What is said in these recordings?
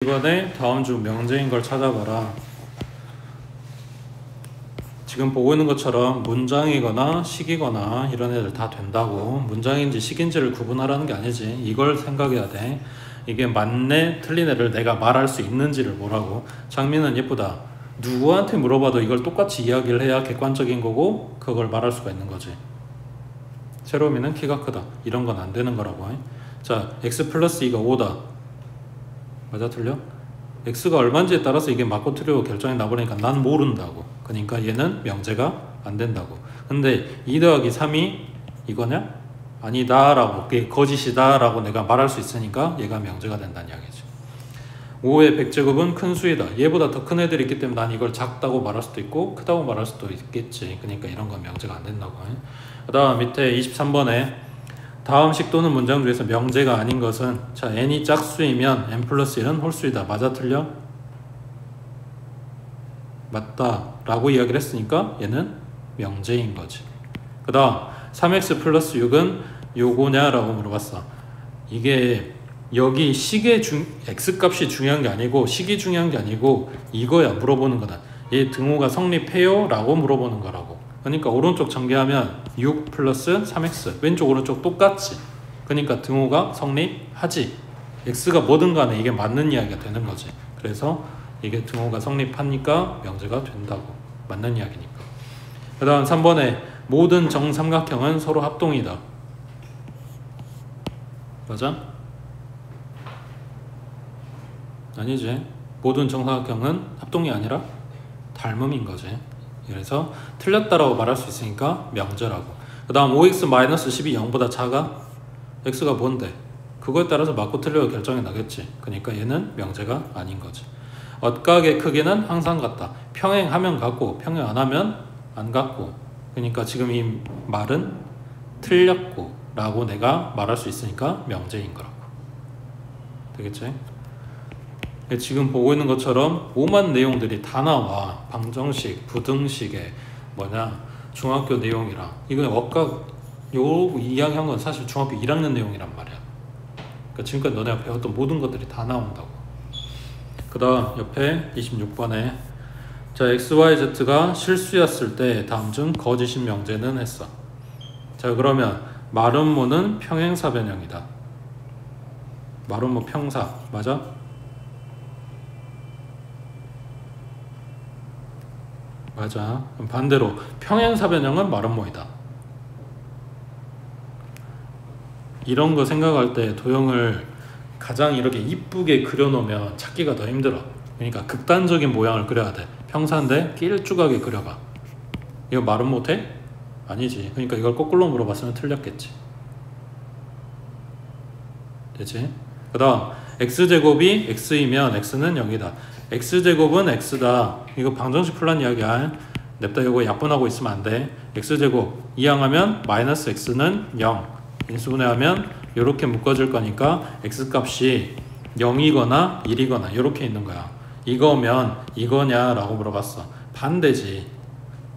이번에 다음 주 명제인 걸 찾아봐라. 지금 보고 있는 것처럼 문장이거나 식이거나 이런 애들 다 된다고. 문장인지 식인지를 구분하라는 게 아니지. 이걸 생각해야 돼. 이게 맞네 틀린 애를 내가 말할 수 있는지를 보라고. 장미는 예쁘다. 누구한테 물어봐도 이걸 똑같이 이야기를 해야 객관적인 거고 그걸 말할 수가 있는 거지. 세로미는 키가 크다. 이런 건 안 되는 거라고. 자, x 플러스 2가 5다. 맞아 틀려? x가 얼마인지에 따라서 이게 맞고 틀리고 결정이 나버리니까 난 모른다고. 그러니까 얘는 명제가 안 된다고. 근데 2 더하기 3이 이거냐? 아니다 라고, 그게 거짓이다 라고 내가 말할 수 있으니까 얘가 명제가 된다는 이야기지. 5의 100제곱은 큰 수이다. 얘보다 더 큰 애들이 있기 때문에 난 이걸 작다고 말할 수도 있고 크다고 말할 수도 있겠지. 그러니까 이런 건 명제가 안 된다고. 그 다음 밑에 23번에 다음 식 또는 문장 중에서 명제가 아닌 것은, 자, n이 짝수이면 n 플러스 1은 홀수이다. 맞아 틀려? 맞다 라고 이야기를 했으니까 얘는 명제인 거지. 그 다음 3x 플러스 6은 요거냐 라고 물어봤어. 이게 여기 식의 x값이 중요한 게 아니고 식이 중요한 게 아니고 이거야. 물어보는 거다. 얘 등호가 성립해요? 라고 물어보는 거라고. 그러니까 오른쪽 전개하면 6 플러스 3x, 왼쪽 오른쪽 똑같지. 그러니까 등호가 성립하지. x가 뭐든 간에 이게 맞는 이야기가 되는 거지. 그래서 이게 등호가 성립하니까 명제가 된다고. 맞는 이야기니까. 그 다음 3번에 모든 정삼각형은 서로 합동이다. 맞아? 아니지. 모든 정삼각형은 합동이 아니라 닮음인 거지. 그래서 틀렸다라고 말할 수 있으니까 명제라고. 그 다음 5x-12 0보다 작아? x가 뭔데? 그거에 따라서 맞고 틀려도 결정이 나겠지. 그러니까 얘는 명제가 아닌 거지. 엇각의 크기는 항상 같다. 평행하면 같고 평행 안 하면 안 같고. 그러니까 지금 이 말은 틀렸고 라고 내가 말할 수 있으니까 명제인 거라고. 되겠지? 지금 보고 있는 것처럼 오만 내용들이 다 나와. 방정식, 부등식에 중학교 내용이랑. 이건 엇각 요 이야기한 건 사실 중학교 1학년 내용이란 말이야. 그러니까 지금까지 너네가 배웠던 모든 것들이 다 나온다고. 그 다음 옆에 26번에 자, XYZ가 실수였을 때 다음 중 거짓인 명제는 했어. 자, 그러면 마름모는 평행사 변형이다. 마름모 평사 맞아? 맞아. 그럼 반대로 평행사 변형은 마름모이다. 이런 거 생각할 때 도형을 가장 이렇게 이쁘게 그려놓으면 찾기가 더 힘들어. 그러니까 극단적인 모양을 그려야 돼. 평사인데 길쭉하게 그려봐. 이거 말은 못해? 아니지. 그러니까 이걸 거꾸로 물어봤으면 틀렸겠지. 되지? 그 다음 x제곱이 x이면 x는 0이다. x제곱은 x다. 이거 방정식 풀란 이야기야. 냅다 이거 약분하고 있으면 안 돼. x제곱 이항하면 마이너스 x는 0. 인수분해하면 이렇게 묶어질 거니까 x값이 0이거나 1이거나 이렇게 있는 거야. 이거면 이거냐 라고 물어봤어. 반대지.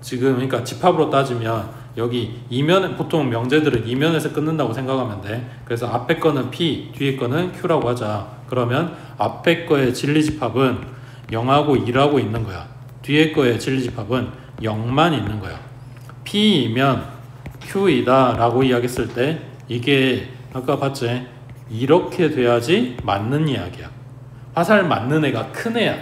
지금 그러니까 집합으로 따지면 여기 이면, 보통 명제들은 이면에서 끊는다고 생각하면 돼. 그래서 앞에 거는 p, 뒤에 거는 q라고 하자. 그러면 앞에 거의 진리집합은 0하고 1하고 있는 거야. 뒤에 거의 진리집합은 0만 있는 거야. p이면 q이다 라고 이야기했을 때 이게 아까 봤지? 이렇게 돼야지 맞는 이야기야. 화살 맞는 애가 큰 애야.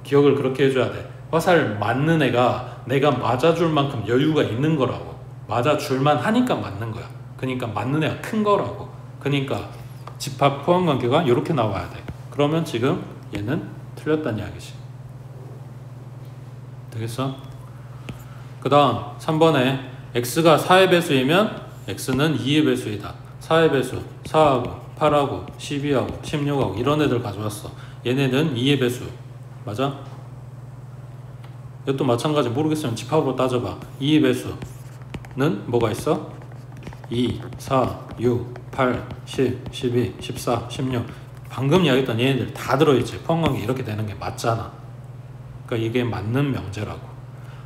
기억을 그렇게 해줘야 돼. 화살 맞는 애가 내가 맞아줄 만큼 여유가 있는 거라고. 맞아줄만 하니까 맞는 거야. 그러니까 맞는 애가 큰 거라고. 그러니까 집합 포함관계가 이렇게 나와야 돼. 그러면 지금 얘는 틀렸다는 이야기지. 되겠어? 그 다음 3번에 x가 4의 배수이면 x는 2의 배수이다. 4의 배수 4하고 8하고 12하고 16하고 이런 애들 가져왔어. 얘네는 2의 배수 맞아? 이것도 마찬가지. 모르겠으면 집합으로 따져봐. 2의 배수는 뭐가 있어? 2, 4, 6, 8, 10, 12, 14, 16 방금 이야기했던 얘네들 다 들어있지. 포함관계 이렇게 되는 게 맞잖아. 그러니까 이게 맞는 명제라고.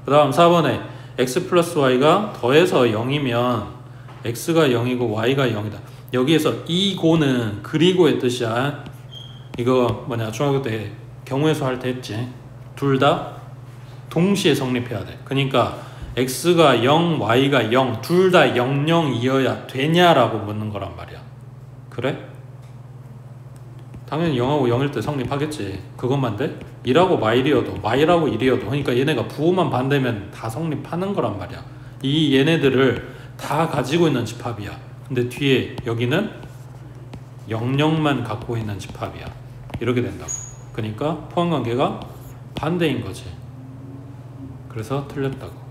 그 다음 4번에 x 플러스 y가 더해서 0이면 x가 0이고 y가 0이다. 여기에서 이고는 그리고의 뜻이야. 이거 뭐냐 중학교 때 경우의 수 할 때 했지. 둘 다 동시에 성립해야 돼. 그러니까 x가 0, y가 0 둘 다 0, 0이어야 되냐라고 묻는 거란 말이야. 그래? 당연히 0하고 0일 때 성립하겠지. 그것만 돼? 1하고 마일이어도 마일하고 1이어도 그러니까 얘네가 부호만 반대면 다 성립하는 거란 말이야. 이 얘네들을 다 가지고 있는 집합이야. 근데 뒤에 여기는 00만 갖고 있는 집합이야. 이렇게 된다고. 그러니까 포함관계가 반대인 거지. 그래서 틀렸다고.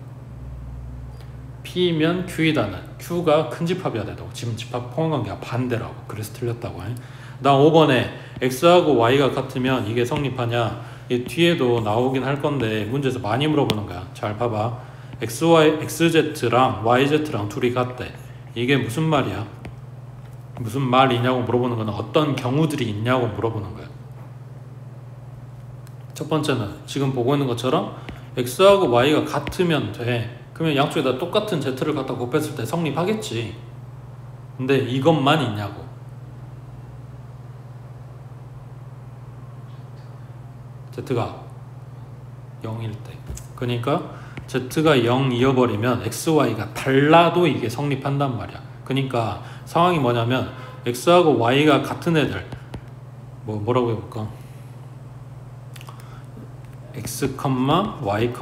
P면 Q이다는 Q가 큰 집합이어야 된다고. 지금 집합 포함관계가 반대라고. 그래서 틀렸다고. 다음 5번에 X하고 Y가 같으면 이게 성립하냐. 이 뒤에도 나오긴 할 건데 문제에서 많이 물어보는 거야. 잘 봐봐. XZ랑 YZ랑 둘이 같대. 이게 무슨 말이야? 무슨 말이냐고 물어보는 거는 어떤 경우들이 있냐고 물어보는 거야. 첫 번째는 지금 보고 있는 것처럼 X하고 Y가 같으면 돼. 그러면 양쪽에다 똑같은 Z를 갖다 곱했을 때 성립하겠지. 근데 이것만 있냐고. Z가 0일 때. 그러니까 Z가 0이어버리면 XY가 달라도 이게 성립한단 말이야. 그러니까 상황이 뭐냐면 X하고 Y가 같은 애들 뭐라고 해볼까? X, Y,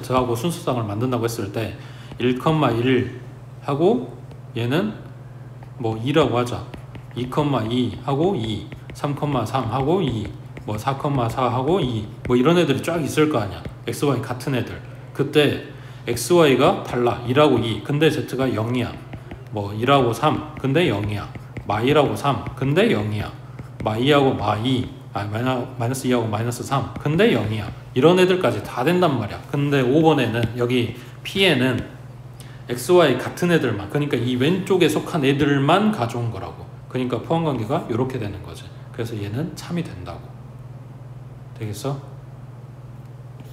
Z하고 순수상을 만든다고 했을 때 1, 1 하고 얘는 뭐 2라고 하자. 2, 2 하고 2, 3, 3 하고 2, 뭐 4, 4 하고 2, 뭐 이런 애들이 쫙 있을 거 아니야. X, Y 같은 애들. 그때 X, Y가 달라. 1하고 2. 근데 Z가 0이야. 뭐 1하고 3. 근데 0이야. 마이하고 3. 근데 0이야. 마이하고 마이너스 2하고 마이너스 3. 근데 0이야. 이런 애들까지 다 된단 말이야. 근데 5번에는 여기 P에는 X, Y 같은 애들만, 그러니까 이 왼쪽에 속한 애들만 가져온 거라고. 그러니까 포함관계가 이렇게 되는 거지. 그래서 얘는 참이 된다고. 되겠어?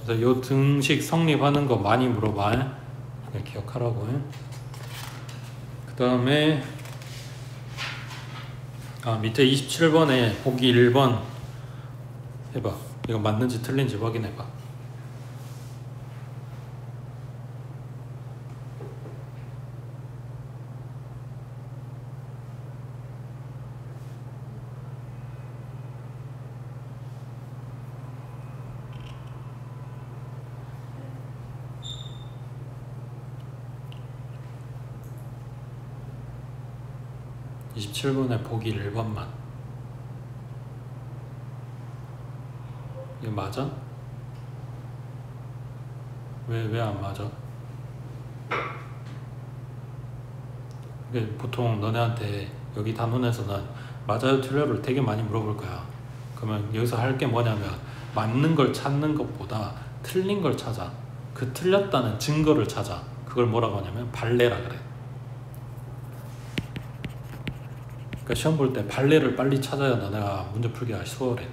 그래서 요 등식 성립하는 거 많이 물어봐. 기억하라고. 그 다음에 밑에 27번에 보기 1번 해봐. 이거 맞는지 틀린지 확인해봐. (27번에) 보기 1번만. 이거 맞아? 왜 안 맞아? 보통 너네한테 여기 단원에서는 맞아요 틀려를 되게 많이 물어볼 거야. 그러면 여기서 할 게 뭐냐면 맞는 걸 찾는 것보다 틀린 걸 찾아. 그 틀렸다는 증거를 찾아. 그걸 뭐라고 하냐면 발레라 그래. 그러니까 시험 볼 때 발레를 빨리 찾아야 너네가 문제 풀기가 수월해.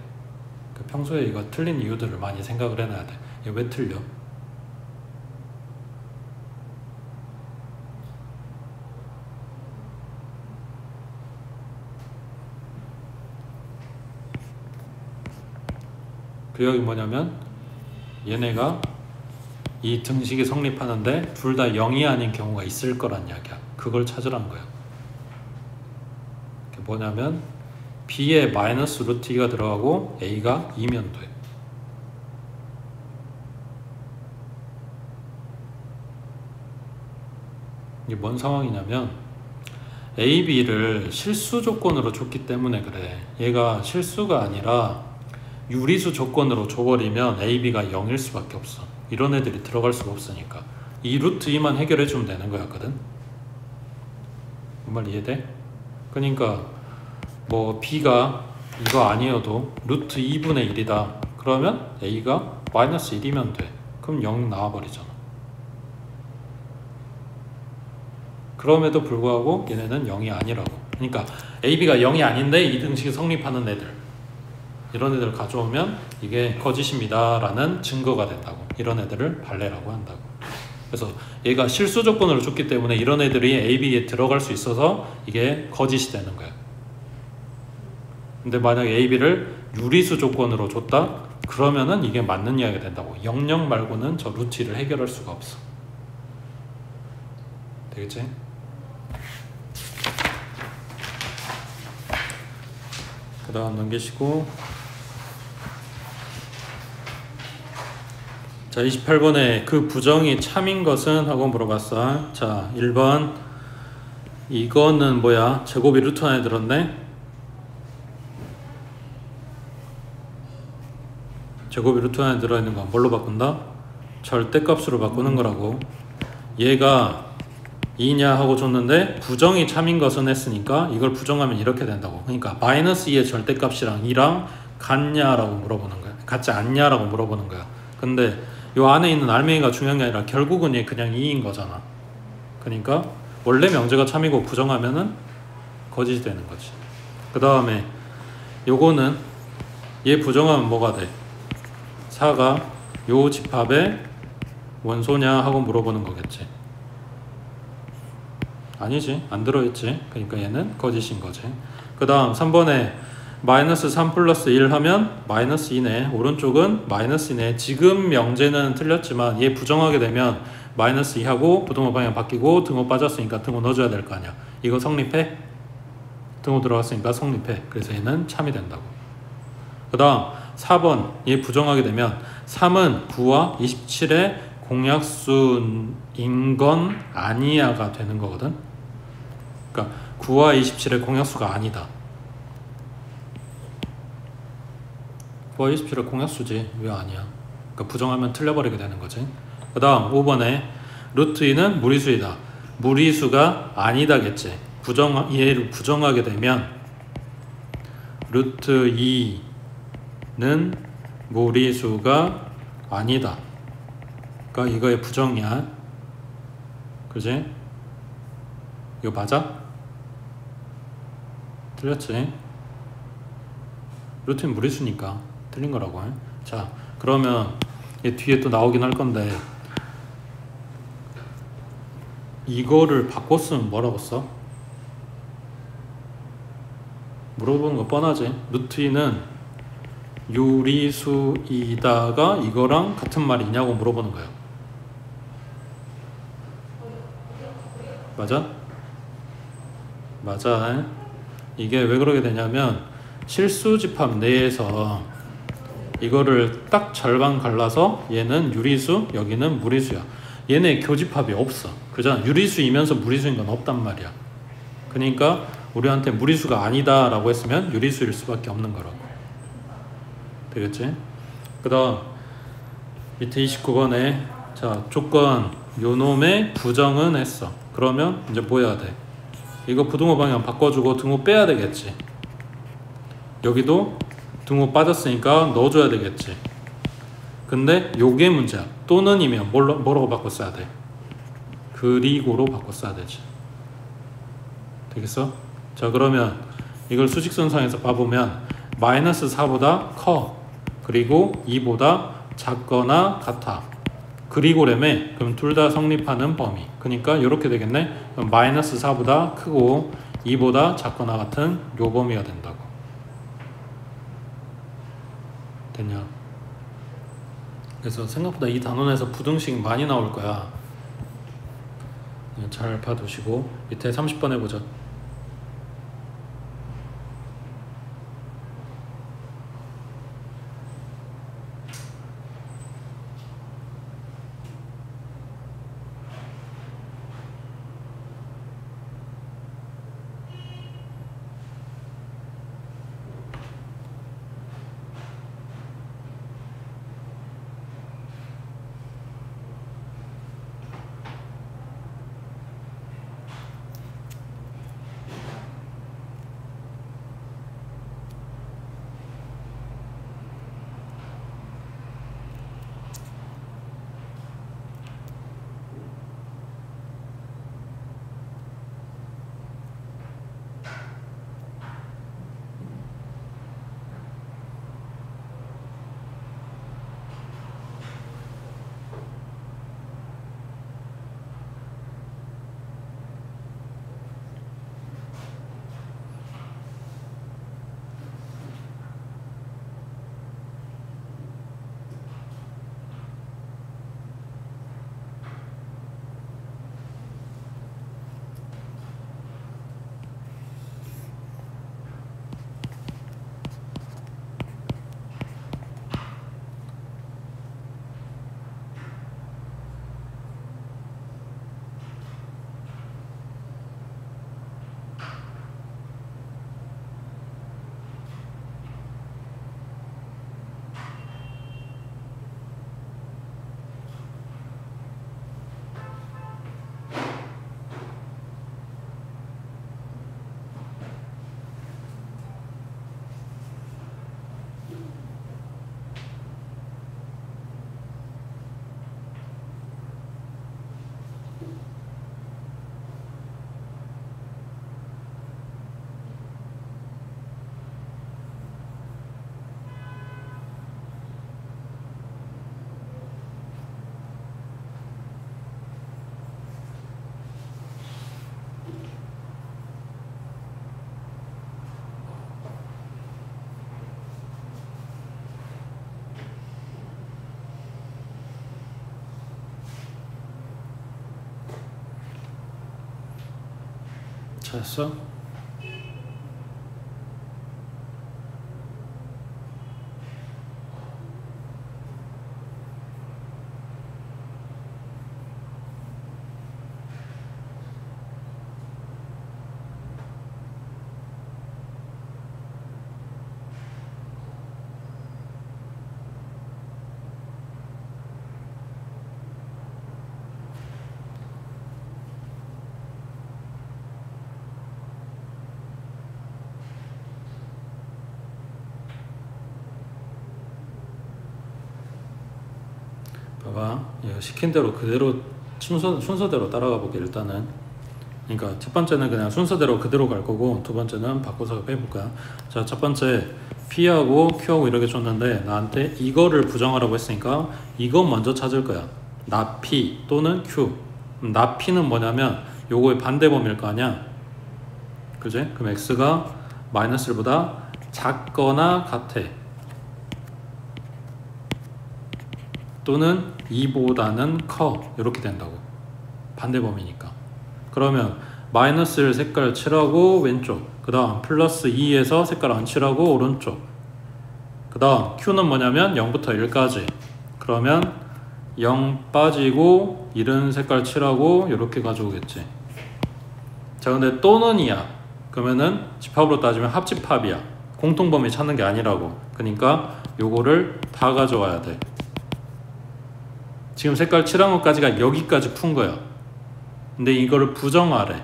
평소에 이거 틀린 이유들을 많이 생각을 해놔야 돼. 이게 왜 틀려? 그 여기 뭐냐면 얘네가 이 등식이 성립하는데 둘 다 0이 아닌 경우가 있을 거란 이야기야. 그걸 찾으란 거야. 그게 뭐냐면 B에 마이너스 루트 2가 들어가고 A가 2면 돼. 이게 뭔 상황이냐면 A, B를 실수 조건으로 줬기 때문에 그래. 얘가 실수가 아니라 유리수 조건으로 줘버리면 A, B가 0일 수밖에 없어. 이런 애들이 들어갈 수가 없으니까 이 루트 2만 해결해 주면 되는 거였거든. 그 말 이해돼? 그러니까 뭐 B가 이거 아니어도 루트 2분의 1이다 그러면 A가 마이너스 1이면 돼. 그럼 0 나와버리잖아. 그럼에도 불구하고 얘네는 0이 아니라고. 그러니까 A, B가 0이 아닌데 이 등식이 성립하는 애들, 이런 애들 가져오면 이게 거짓입니다 라는 증거가 된다고. 이런 애들을 발레라고 한다고. 그래서 얘가 실수 조건으로 줬기 때문에 이런 애들이 A, B에 들어갈 수 있어서 이게 거짓이 되는 거야. 근데 만약에 A, B를 유리수 조건으로 줬다? 그러면은 이게 맞는 이야기가 된다고. 00 말고는 저 루트 2를 해결할 수가 없어. 되겠지? 그 다음 넘기시고, 자 28번에 그 부정이 참인 것은? 하고 물어봤어. 자 1번 이거는 뭐야? 제곱이 루트 안에 들었네? 제곱이 루트 안에 들어있는 건 뭘로 바꾼다? 절대값으로 바꾸는 거라고. 얘가 2냐 하고 줬는데 부정이 참인 것은 했으니까 이걸 부정하면 이렇게 된다고. 그러니까 마이너스 2의 절대값이랑 2랑 같냐라고 물어보는 거야. 같지 않냐라고 물어보는 거야. 근데 요 안에 있는 알맹이가 중요한 게 아니라 결국은 얘 그냥 2인 거잖아. 그러니까 원래 명제가 참이고 부정하면은 거짓이 되는 거지. 그 다음에 요거는 얘 부정하면 뭐가 돼? 4가 요 집합의 원소냐 하고 물어보는 거겠지. 아니지, 안 들어있지. 그러니까 얘는 거짓인 거지. 그 다음 3번에 마이너스 3 플러스 1 하면 마이너스 2네. 오른쪽은 마이너스 2네. 지금 명제는 틀렸지만 얘 부정하게 되면 마이너스 2하고 부등호 방향 바뀌고 등호 빠졌으니까 등호 넣어줘야 될 거 아니야. 이거 성립해? 등호 들어갔으니까 성립해. 그래서 얘는 참이 된다고. 그 다음 4번 얘 부정하게 되면 3은 9와 27의 공약수인 건 아니야가 되는 거거든. 그러니까 9와 27의 공약수가 아니다. 9와 27의 공약수지 왜 아니야? 그러니까 부정하면 틀려버리게 되는 거지. 그 다음 5번에 루트 2는 무리수이다. 무리수가 아니다겠지. 얘를 부정하게 되면 루트 2는 무리수가 아니다. 그러니까 이거의 부정이야. 그지? 이거 맞아? 틀렸지? 루트는 무리수니까 틀린 거라고. 자 그러면 얘 뒤에 또 나오긴 할 건데 이거를 바꿨으면 뭐라고 써? 물어보는 거 뻔하지. 루트 2는 유리수이다가 이거랑 같은 말이냐고 물어보는 거야. 맞아? 맞아. 이게 왜 그러게 되냐면 실수 집합 내에서 이거를 딱 절반 갈라서 얘는 유리수, 여기는 무리수야. 얘네 교집합이 없어. 그잖아. 유리수이면서 무리수인 건 없단 말이야. 그러니까 우리한테 무리수가 아니다 라고 했으면 유리수일 수밖에 없는 거라고. 되겠지? 그 다음 밑에 29번에 자 조건 요놈의 부정은 했어. 그러면 이제 뭐 해야 돼? 이거 부등호 방향 바꿔주고 등호 빼야 되겠지. 여기도 등호 빠졌으니까 넣어줘야 되겠지. 근데 요게 문제야. 또는이면 뭐라고 바꿨어야 돼? 그리고로 바꿨어야 되지. 되겠어? 자 그러면 이걸 수직선상에서 봐보면 마이너스 4보다 커. 그리고 2보다 작거나 같아. 그리고래매. 그럼 둘 다 성립하는 범위. 그러니까 이렇게 되겠네. 그럼 마이너스 4보다 크고 2보다 작거나 같은 요 범위가 된다고. 됐냐? 그래서 생각보다 이 단원에서 부등식 많이 나올 거야. 잘 봐두시고 밑에 30번 해보자. 찾았어? 봐봐, 얘가 시킨 대로 그대로 순서대로 따라가 볼게. 일단은 그러니까 첫 번째는 그냥 순서대로 그대로 갈 거고, 두 번째는 바꿔서 해볼 거야. 자, 첫 번째 P하고 Q하고 이렇게 줬는데 나한테 이거를 부정하라고 했으니까 이거 먼저 찾을 거야. not P 또는 Q. not P는 뭐냐면 요거의 반대 범위일 거 아니야, 그지? 그럼 X가 마이너스 1보다 작거나 같아, 또는 2보다는 커, 이렇게 된다고. 반대 범위니까. 그러면 마이너스 1 색깔 칠하고 왼쪽, 그 다음 플러스 2에서 색깔 안 칠하고 오른쪽, 그 다음 Q는 뭐냐면 0부터 1까지. 그러면 0 빠지고 1은 색깔 칠하고 이렇게 가져오겠지. 자, 근데 또는 2야. 그러면은 집합으로 따지면 합집합이야. 공통범위 찾는 게 아니라고. 그러니까 요거를 다 가져와야 돼. 지금 색깔 칠한 것까지가 여기까지 푼 거야. 근데 이거를 부정하래.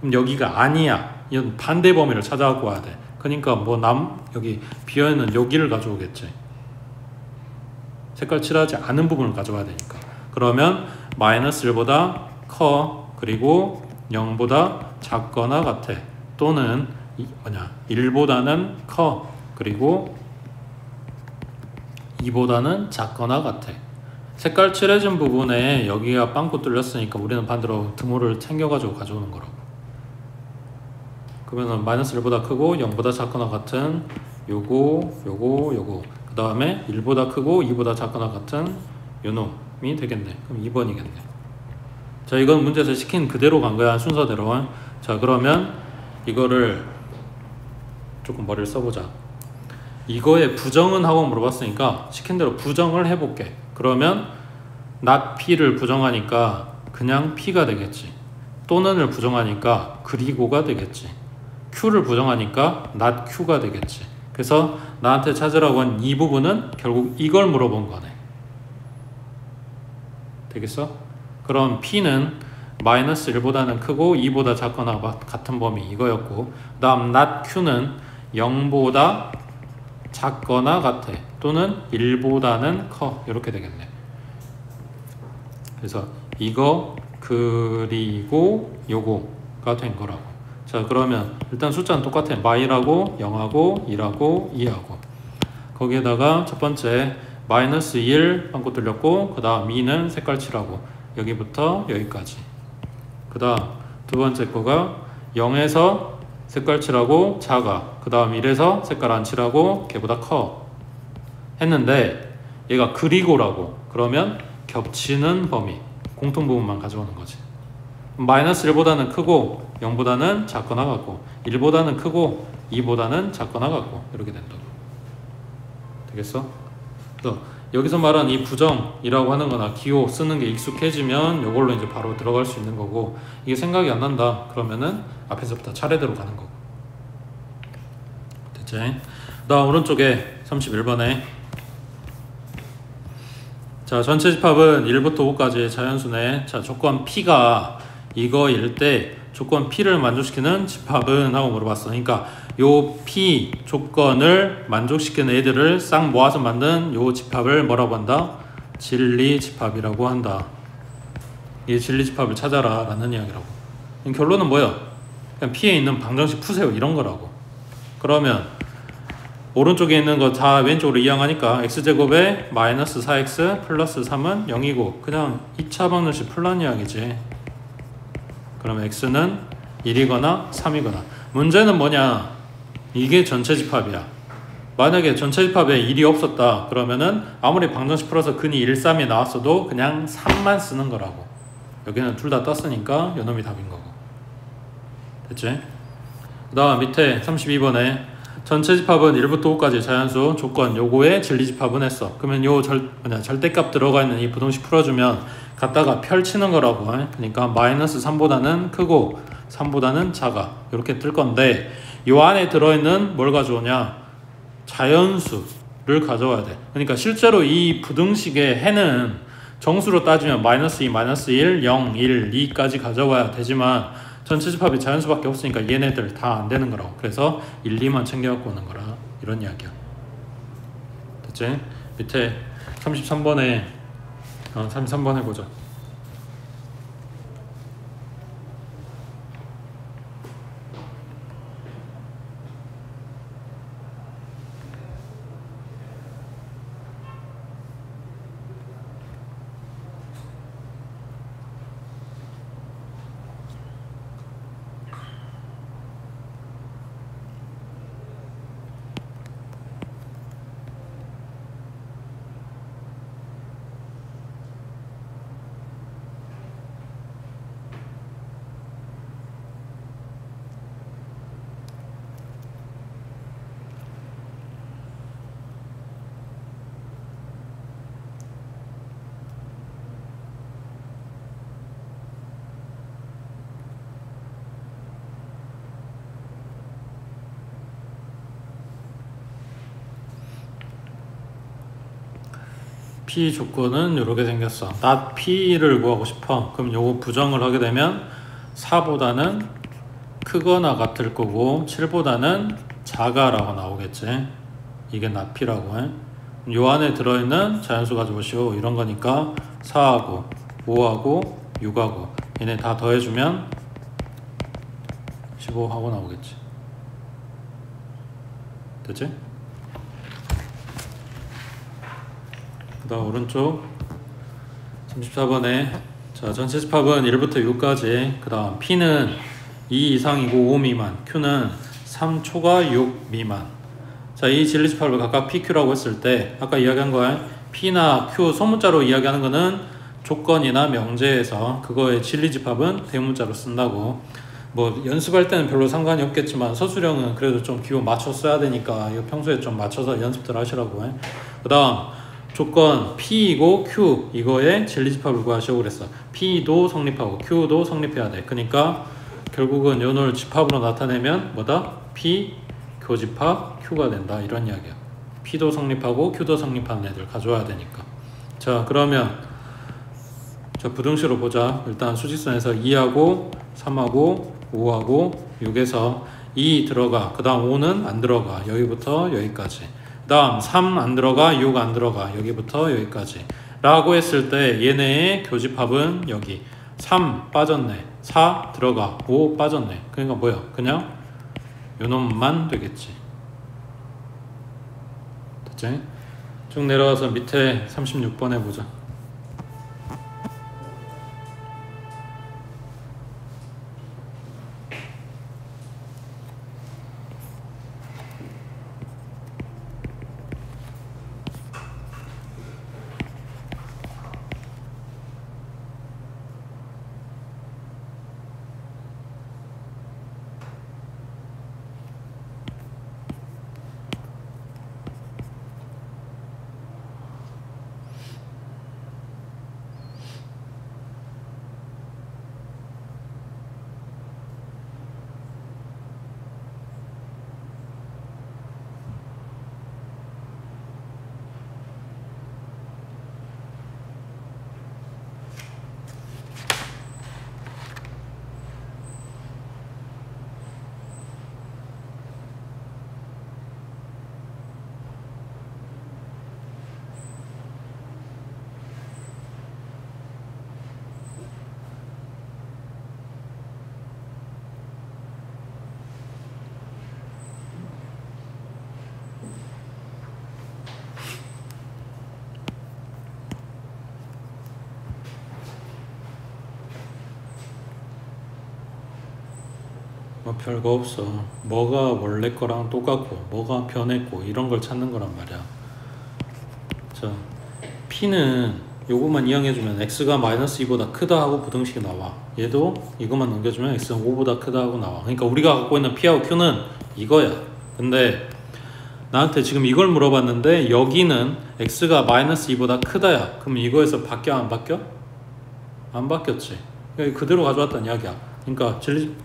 그럼 여기가 아니야. 이건 반대 범위를 찾아갖고 와야 돼. 그러니까 뭐 여기 비어있는 여기를 가져오겠지. 색깔 칠하지 않은 부분을 가져와야 되니까. 그러면 마이너스 1보다 커, 그리고 0보다 작거나 같아, 또는 1보다는 커, 그리고 2보다는 작거나 같아. 색깔 칠해진 부분에 여기가 빵꾸 뚫렸으니까 우리는 반대로 등호를 챙겨가지고 가져오는 거라고. 그러면 마이너스 1보다 크고 0보다 작거나 같은 요거 그 다음에 1보다 크고 2보다 작거나 같은 요놈이 되겠네. 그럼 2번이겠네. 자, 이건 문제에서 시킨 그대로 간 거야, 순서대로. 자, 그러면 이거를 조금 머리를 써보자. 이거에 부정은 하고 물어봤으니까 시킨 대로 부정을 해볼게. 그러면 not P를 부정하니까 그냥 P가 되겠지. 또는을 부정하니까 그리고가 되겠지. Q를 부정하니까 not Q가 되겠지. 그래서 나한테 찾으라고 한 이 부분은 결국 이걸 물어본 거네. 되겠어? 그럼 P는 마이너스 1보다는 크고 2보다 작거나 같은 범위 이거였고, 그 다음 not Q는 0보다 작거나 같아, 또는 1보다는 커, 이렇게 되겠네. 그래서 이거 그리고 요거가 된 거라고. 자, 그러면 일단 숫자는 똑같아. 마이라고 0하고 1하고 2하고, 거기에다가 첫 번째 마이너스 1 빵꾸 뚫렸고, 그 다음 2는 색깔 칠하고 여기부터 여기까지. 그 다음 두 번째 거가 0에서 색깔 칠하고 작아, 그 다음 1에서 색깔 안 칠하고 걔보다 커 했는데 얘가 그리고라고. 그러면 겹치는 범위, 공통 부분만 가져오는 거지. 마이너스 1보다는 크고 0보다는 작거나 같고, 1보다는 크고 2보다는 작거나 같고, 이렇게 된다고. 되겠어? 그래서 여기서 말하는 이 부정이라고 하는 거나 기호 쓰는 게 익숙해지면 이걸로 이제 바로 들어갈 수 있는 거고, 이게 생각이 안 난다 그러면은 앞에서부터 차례대로 가는 거고. 됐지? 나 오른쪽에 31번에 자, 전체 집합은 1부터 5까지 자연수네. 자, 조건 P가 이거일 때 조건 P를 만족시키는 집합은 하고 물어봤어. 그러니까 요 P 조건을 만족시키는 애들을 싹 모아서 만든 요 집합을 뭐라고 한다? 진리집합이라고 한다. 이 진리집합을 찾아라 라는 이야기라고. 결론은 뭐야? 그냥 P에 있는 방정식 푸세요, 이런 거라고. 그러면 오른쪽에 있는 거 다 왼쪽으로 이항하니까 x제곱에 마이너스 4x 플러스 3은 0이고 그냥 2차 방정식 풀란 이야기지. 그러면 x는 1이거나 3이거나. 문제는 뭐냐? 이게 전체 집합이야. 만약에 전체 집합에 1이 없었다 그러면은 아무리 방정식 풀어서 근이 1, 3이 나왔어도 그냥 3만 쓰는 거라고. 여기는 둘 다 떴으니까 요놈이 답인 거고. 됐지? 그 다음 밑에 32번에 전체 집합은 1부터 5까지 자연수 조건 요거에 진리집합은 했어. 그러면 요 절대값 들어가 있는 이 부등식 풀어주면 갖다가 펼치는 거라고. 그러니까 마이너스 3보다는 크고 3보다는 작아 이렇게 뜰 건데 요 안에 들어있는 뭘 가져오냐, 자연수를 가져와야 돼. 그러니까 실제로 이 부등식의 해는 정수로 따지면 마이너스 2, 마이너스 1, 0, 1, 2까지 가져와야 되지만 전체 집합이 자연수밖에 없으니까 얘네들 다 안 되는 거라고. 그래서 1, 2만 챙겨갖고 오는 거라 이런 이야기야. 됐지? 밑에 33번에 33번 해보자. P 조건은 이렇게 생겼어. not P를 구하고 싶어. 그럼 요거 부정을 하게 되면 4보다는 크거나 같을 거고 7보다는 작아라고 나오겠지. 이게 not P라고 해. 요 안에 들어있는 자연수 가져오시오 이런 거니까 4하고 5하고 6하고 얘네 다 더해주면 15하고 나오겠지. 됐지? 그 다음 오른쪽 34번에 자 전체 집합은 1부터 6까지. 그 다음 P는 2 이상이고 5 미만, Q는 3 초과 6 미만. 자, 이 진리집합을 각각 PQ라고 했을 때 아까 이야기한 거야. P나 Q 소문자로 이야기하는 거는 조건이나 명제에서 그거의 진리집합은 대문자로 쓴다고. 뭐 연습할 때는 별로 상관이 없겠지만 서술형은 그래도 좀 기호 맞춰 써야 되니까 이거 평소에 좀 맞춰서 연습들 하시라고 해. 그 다음 조건 P이고 Q 이거의 진리집합을 구하시오 그랬어. P도 성립하고 Q도 성립해야 돼. 그러니까 결국은 요놈을 집합으로 나타내면 뭐다? P 교집합 Q가 된다 이런 이야기야. P도 성립하고 Q도 성립하는 애들 가져와야 되니까. 자, 그러면 자 부등식으로 보자. 일단 수직선에서 2하고 3하고 5하고 6에서 2 들어가. 그 다음 5는 안 들어가. 여기부터 여기까지. 그 다음 3 안 들어가, 6 안 들어가. 여기부터 여기까지 라고 했을 때 얘네의 교집합은 여기 3 빠졌네, 4 들어가, 5 빠졌네. 그러니까 뭐야? 그냥 요놈만 되겠지. 됐지? 쭉 내려가서 밑에 36번 해보자. 뭐 별거 없어. 뭐가 원래 거랑 똑같고 뭐가 변했고 이런 걸 찾는 거란 말이야. 자, P는 요거만 이용해주면 x가 마이너스 2보다 크다 하고 부등식이 나와. 얘도 이것만 넘겨주면 x는 5보다 크다 하고 나와. 그러니까 우리가 갖고 있는 p하고 q는 이거야. 근데 나한테 지금 이걸 물어봤는데 여기는 x가 마이너스 2보다 크다야. 그럼 이거에서 바뀌어 안 바뀌어? 안 바뀌었지. 그러니까 그대로 가져왔다는 이야기야. 그러니까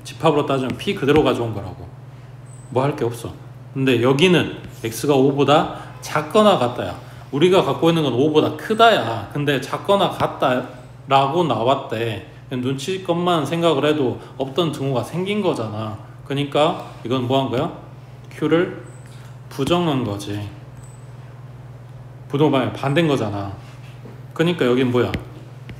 집합으로 따지면 p 그대로 가져온 거라고. 뭐 할 게 없어. 근데 여기는 x가 5보다 작거나 같다야. 우리가 갖고 있는 건 5보다 크다야. 근데 작거나 같다라고 나왔대. 눈치껏만 생각을 해도 없던 등호가 생긴 거잖아. 그러니까 이건 뭐 한 거야? q를 부정한 거지. 부동방향 반대인 거잖아. 그러니까 여긴 뭐야?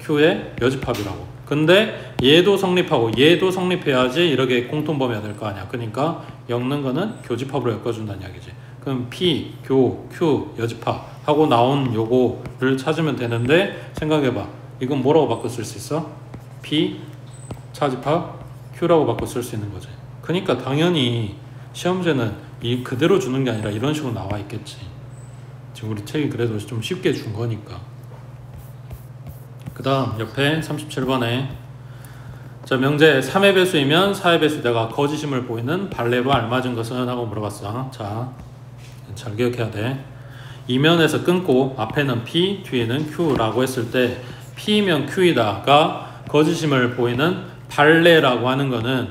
q의 여집합이라고. 근데 얘도 성립하고 얘도 성립해야지 이렇게 공통범위가 될 거 아니야. 그러니까 엮는 거는 교집합으로 엮어준다는 이야기지. 그럼 p, 교, q, 여집합 하고 나온 요거를 찾으면 되는데 생각해봐. 이건 뭐라고 바꿔 쓸 수 있어? p, 차집합, q라고 바꿔 쓸 수 있는 거지. 그러니까 당연히 시험제는 이 그대로 주는 게 아니라 이런 식으로 나와 있겠지. 지금 우리 책이 그래도 좀 쉽게 준 거니까. 그 다음 옆에 37번에 자 명제 3의 배수이면 4의 배수에다가 거짓임을 보이는 발레와 알맞은 것은? 하고 물어봤어. 자, 잘 기억해야 돼. 이면에서 끊고 앞에는 P, 뒤에는 Q라고 했을 때 P면 Q이다가 거짓임을 보이는 발레라고 하는 거는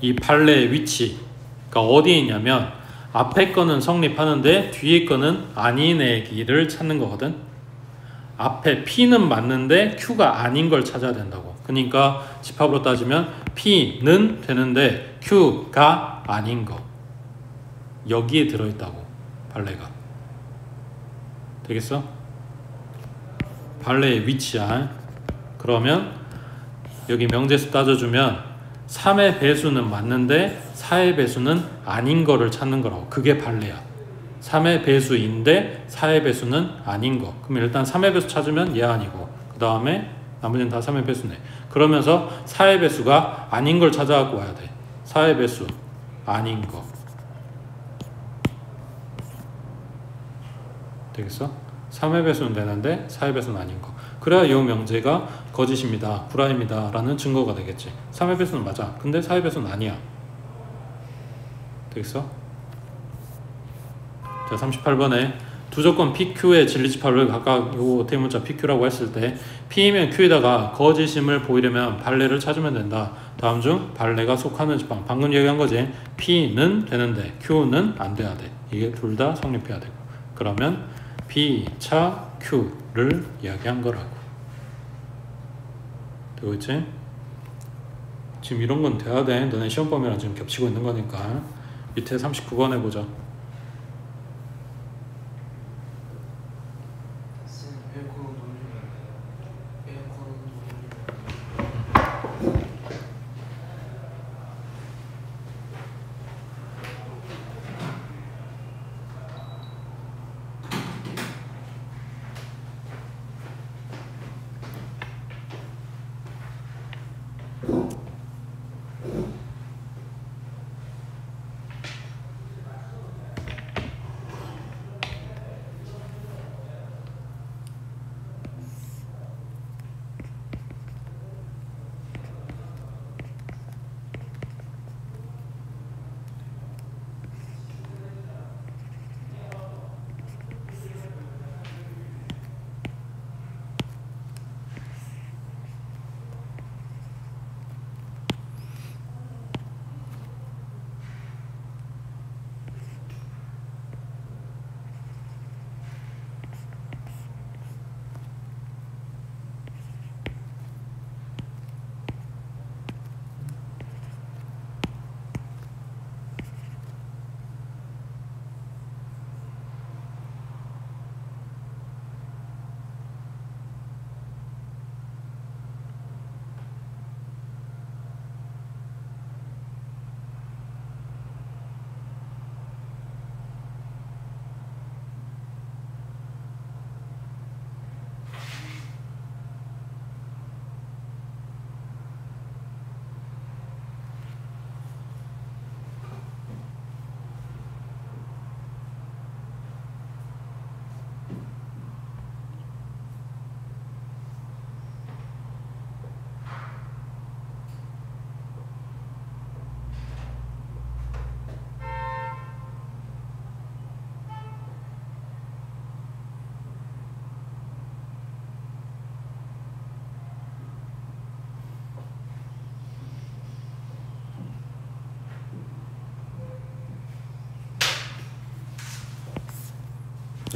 이 발레의 위치가 어디에 있냐면 앞에 거는 성립하는데 뒤에 거는 아니내기를 찾는 거거든. 앞에 P는 맞는데 Q가 아닌 걸 찾아야 된다고. 그러니까 집합으로 따지면 P는 되는데 Q가 아닌 거. 여기에 들어있다고. 발레가. 되겠어? 발레의 위치야. 그러면 여기 명제수 따져주면 3의 배수는 맞는데 4의 배수는 아닌 거를 찾는 거라고. 그게 발레야. 3의 배수인데 4의 배수는 아닌 거. 그럼 일단 3의 배수 찾으면 얘 아니고 그 다음에 나머지는 다 3의 배수네. 그러면서 4의 배수가 아닌 걸 찾아갖고 와야 돼. 4의 배수 아닌 거. 되겠어? 3의 배수는 되는데 4의 배수는 아닌 거. 그래야 이 명제가 거짓입니다, 구라입니다 라는 증거가 되겠지. 3의 배수는 맞아. 근데 4의 배수는 아니야. 되겠어? 자, 38번에 두 조건 PQ의 진리집합을 각각 요 대문자 PQ라고 했을 때 P이면 Q에다가 거짓임을 보이려면 발레를 찾으면 된다. 다음 중 발레가 속하는 집합. 방금 얘기한 거지. P는 되는데 Q는 안 돼야 돼. 이게 둘 다 성립해야 되고. 그러면 P, 차, Q를 이야기한 거라고. 되고 있지? 지금 이런 건 돼야 돼. 너네 시험 범위랑 지금 겹치고 있는 거니까. 밑에 39번 해보자.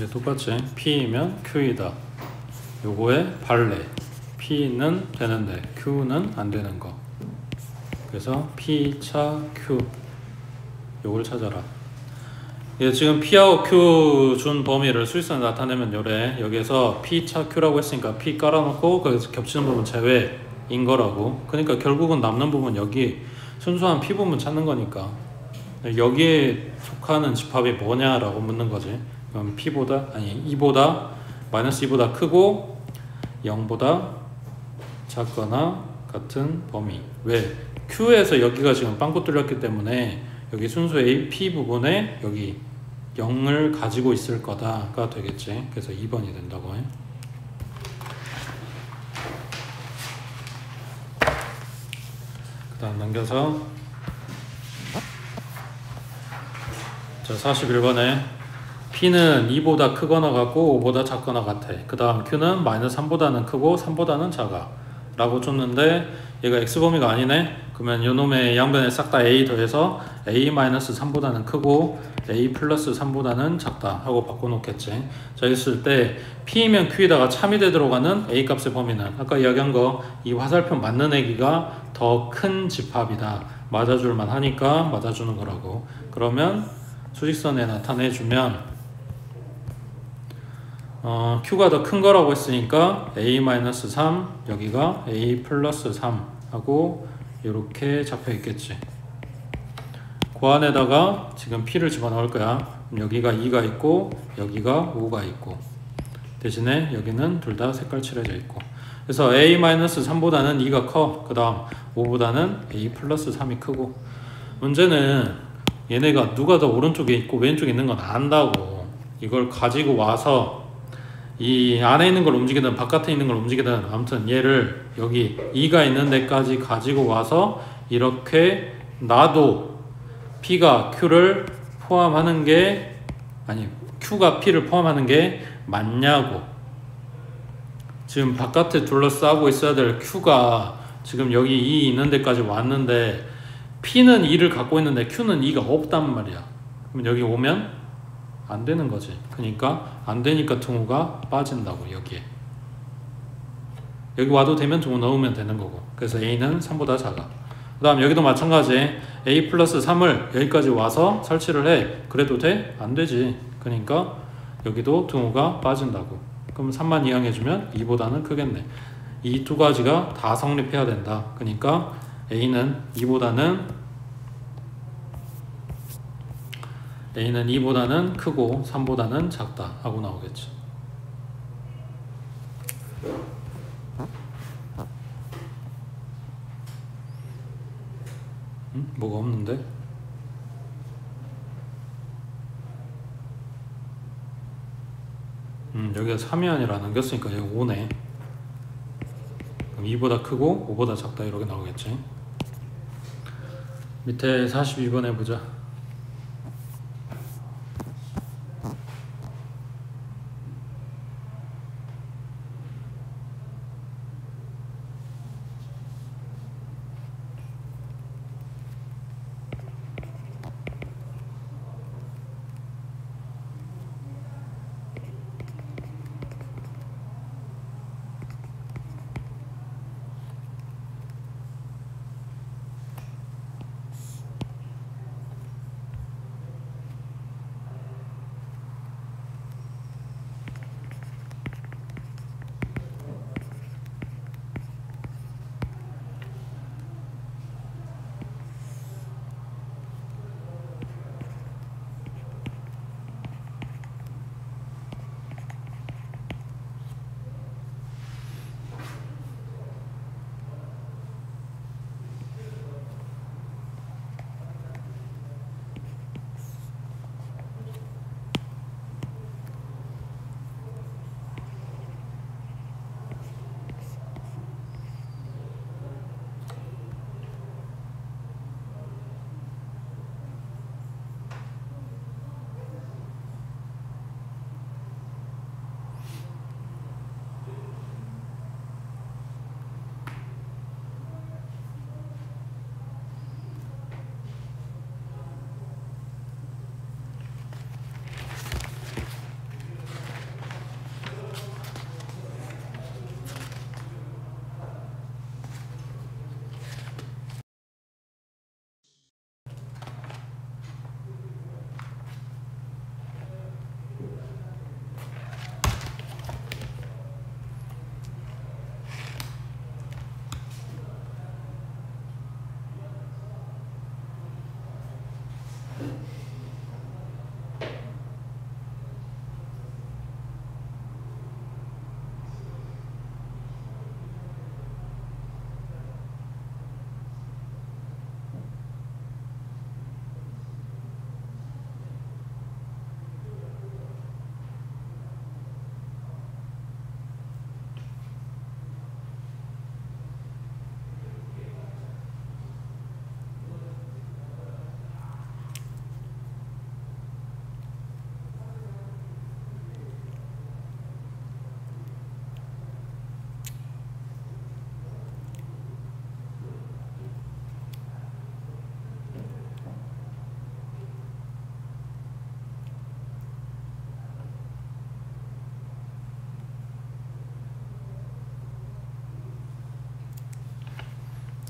똑같이 P이면 Q이다. 요거의 발레. P는 되는데 Q는 안 되는 거. 그래서 P차 Q 요걸 찾아라. 예, 지금 P하고 Q 준 범위를 수직선에 나타내면 요래. 여기에서 P차 Q라고 했으니까 P 깔아놓고 거기서 겹치는 부분 제외인 거라고. 그러니까 결국은 남는 부분 여기 순수한 P 부분 찾는 거니까 여기에 속하는 집합이 뭐냐라고 묻는 거지. 그럼 P보다 아니 2보다 마이너스 2보다 크고 0보다 작거나 같은 범위. 왜? Q에서 여기가 지금 빵꾸 뚫렸기 때문에 여기 순수 A, P 부분에 여기 0을 가지고 있을 거다가 되겠지. 그래서 2번이 된다고 해. 그 다음 넘겨서 자 41번에 P는 2보다 크거나 같고 5보다 작거나 같아. 그 다음 Q는 마이너스 3보다는 크고 3보다는 작아 라고 줬는데 얘가 X범위가 아니네. 그러면 요놈의 양변에 싹 다 A 더해서 A-3보다는 크고 A 플러스 3보다는 작다 하고 바꿔놓겠지. 자 있을 때 P이면 Q에다가 참이돼 들어가는 A 값의 범위는 아까 이야기한 거 이 화살표 맞는 애기가 더 큰 집합이다. 맞아줄만 하니까 맞아주는 거라고. 그러면 수직선에 나타내주면 Q가 더 큰 거라고 했으니까 A-3 여기가 A 플러스 3 하고 이렇게 잡혀 있겠지. 그 안에다가 지금 P를 집어넣을 거야. 그럼 여기가 2가 있고 여기가 5가 있고 대신에 여기는 둘 다 색깔 칠해져 있고. 그래서 A-3보다는 2가 커. 그 다음 5보다는 A 플러스 3이 크고. 문제는 얘네가 누가 더 오른쪽에 있고 왼쪽에 있는 건 안다고. 이걸 가지고 와서 이 안에 있는 걸 움직이든 바깥에 있는 걸 움직이든 아무튼 얘를 여기 2가 있는 데까지 가지고 와서 이렇게 놔도 P가 Q를 포함하는 게 아니 Q가 P를 포함하는 게 맞냐고. 지금 바깥에 둘러싸고 있어야 될 Q가 지금 여기 2 있는 데까지 왔는데 P는 2를 갖고 있는데 Q는 2가 없단 말이야. 그럼 여기 오면 안 되는 거지. 그러니까 안 되니까 등호가 빠진다고. 여기에 여기 와도 되면 등호 넣으면 되는 거고. 그래서 A는 3보다 작아. 그 다음 여기도 마찬가지. A 플러스 3을 여기까지 와서 설치를 해. 그래도 돼? 안 되지. 그러니까 여기도 등호가 빠진다고. 그럼 3만 이항해주면 2보다는 크겠네. 이 두 가지가 다 성립해야 된다. 그러니까 A는 2보다는 크고 3보다는 작다 하고 나오겠지. 뭐가 없는데? 여기가 3이 아니라 남겼으니까 여기 5네. 그럼 2보다 크고 5보다 작다 이렇게 나오겠지. 밑에 42번 해보자.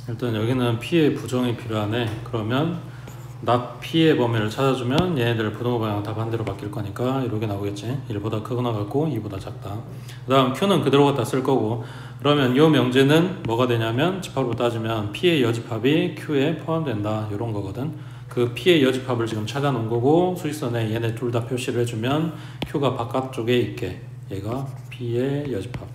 일단 여기는 P의 부정이 필요하네. 그러면 not P의 범위를 찾아주면 얘네들 부동호 방향 다 반대로 바뀔 거니까 이렇게 나오겠지. 1보다 크거나 같고 2보다 작다. 그 다음 Q는 그대로 갖다 쓸 거고, 그러면 이 명제는 뭐가 되냐면 집합으로 따지면 P의 여집합이 Q에 포함된다 이런 거거든. 그 P의 여집합을 지금 찾아 놓은 거고, 수직선에 얘네 둘 다 표시를 해주면 Q가 바깥쪽에 있게, 얘가 P의 여집합.